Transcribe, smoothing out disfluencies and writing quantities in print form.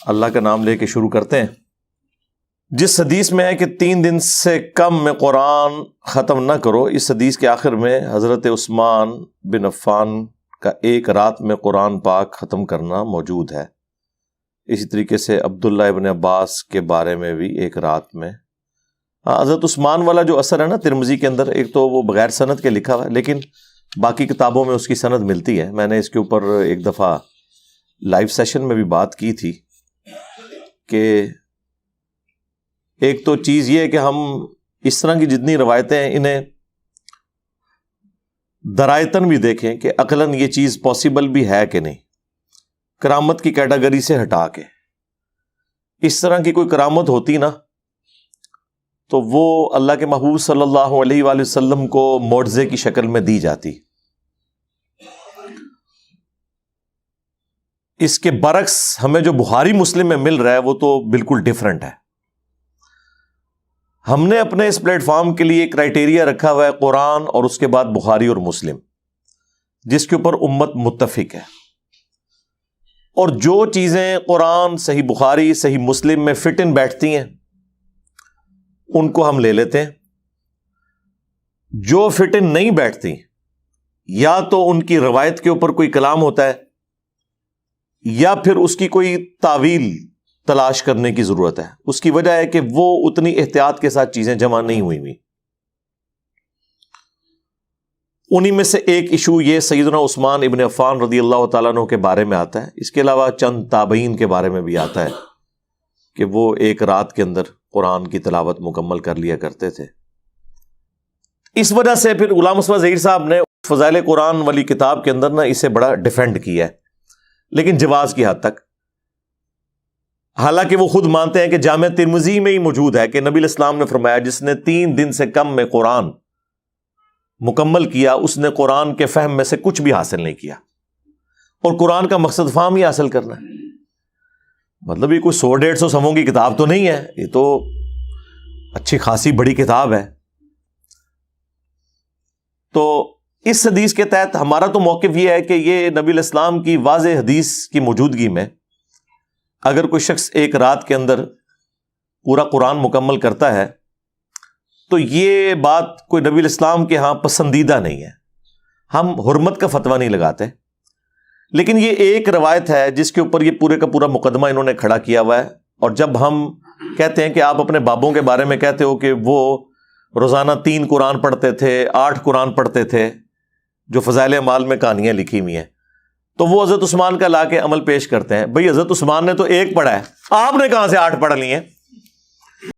اللہ کا نام لے کے شروع کرتے ہیں۔ جس حدیث میں ہے کہ 3 دن سے کم میں قرآن ختم نہ کرو، اس حدیث کے آخر میں حضرت عثمان بن عفان کا ایک رات میں قرآن پاک ختم کرنا موجود ہے۔ اسی طریقے سے عبداللہ ابن عباس کے بارے میں بھی ایک رات میں۔ حضرت عثمان والا جو اثر ہے نا ترمذی کے اندر، ایک تو وہ بغیر سند کے لکھا ہوا ہے، لیکن باقی کتابوں میں اس کی سند ملتی ہے۔ میں نے اس کے اوپر ایک دفعہ لائیو سیشن میں بھی بات کی تھی کہ ایک تو چیز یہ ہے کہ ہم اس طرح کی جتنی روایتیں ہیں انہیں درایتاً بھی دیکھیں کہ عقلاً یہ چیز پاسبل بھی ہے کہ نہیں، کرامت کی کیٹیگری سے ہٹا کے۔ اس طرح کی کوئی کرامت ہوتی نا تو وہ اللہ کے محبوب صلی اللہ علیہ وآلہ وسلم کو معجزے کی شکل میں دی جاتی۔ اس کے برعکس ہمیں جو بخاری مسلم میں مل رہا ہے وہ تو بالکل ڈیفرنٹ ہے۔ ہم نے اپنے اس پلیٹ فارم کے لیے کرائیٹیریا رکھا ہوا ہے قرآن اور اس کے بعد بخاری اور مسلم، جس کے اوپر امت متفق ہے، اور جو چیزیں قرآن صحیح بخاری صحیح مسلم میں فٹ ان بیٹھتی ہیں ان کو ہم لے لیتے ہیں، جو فٹ ان نہیں بیٹھتی یا تو ان کی روایت کے اوپر کوئی کلام ہوتا ہے یا پھر اس کی کوئی تعویل تلاش کرنے کی ضرورت ہے۔ اس کی وجہ ہے کہ وہ اتنی احتیاط کے ساتھ چیزیں جمع نہیں ہوئی۔ انہی میں سے ایک ایشو یہ سیدنا عثمان ابن عفان رضی اللہ تعالیٰ عنہ کے بارے میں آتا ہے۔ اس کے علاوہ چند تابعین کے بارے میں بھی آتا ہے کہ وہ ایک رات کے اندر قرآن کی تلاوت مکمل کر لیا کرتے تھے۔ اس وجہ سے پھر غلام مصطفیٰ ظہیر صاحب نے فضائل قرآن والی کتاب کے اندر نا اسے بڑا ڈیفینڈ کیا ہے، لیکن جواز کی حد تک۔ حالانکہ وہ خود مانتے ہیں کہ جامع ترمذی میں ہی موجود ہے کہ نبی الاسلام نے فرمایا جس نے 3 دن سے کم میں قرآن مکمل کیا اس نے قرآن کے فہم میں سے کچھ بھی حاصل نہیں کیا، اور قرآن کا مقصد فہم ہی حاصل کرنا ہے۔ مطلب یہ کوئی 100-150 صفحوں کی کتاب تو نہیں ہے، یہ تو اچھی خاصی بڑی کتاب ہے۔ تو اس حدیث کے تحت ہمارا تو موقف یہ ہے کہ یہ نبی الاسلام کی واضح حدیث کی موجودگی میں اگر کوئی شخص ایک رات کے اندر پورا قرآن مکمل کرتا ہے تو یہ بات کوئی نبی الاسلام کے ہاں پسندیدہ نہیں ہے۔ ہم حرمت کا فتویٰ نہیں لگاتے، لیکن یہ ایک روایت ہے جس کے اوپر یہ پورے کا پورا مقدمہ انہوں نے کھڑا کیا ہوا ہے۔ اور جب ہم کہتے ہیں کہ آپ اپنے بابوں کے بارے میں کہتے ہو کہ وہ روزانہ 3 قرآن پڑھتے تھے، 8 قرآن پڑھتے تھے، جو فضائل اعمال میں کہانیاں لکھی ہوئی ہیں، تو وہ حضرت عثمان کا لا کے عمل پیش کرتے ہیں۔ بھئی حضرت عثمان نے تو 1 پڑھا ہے، آپ نے کہاں سے 8 پڑھ لی ہیں؟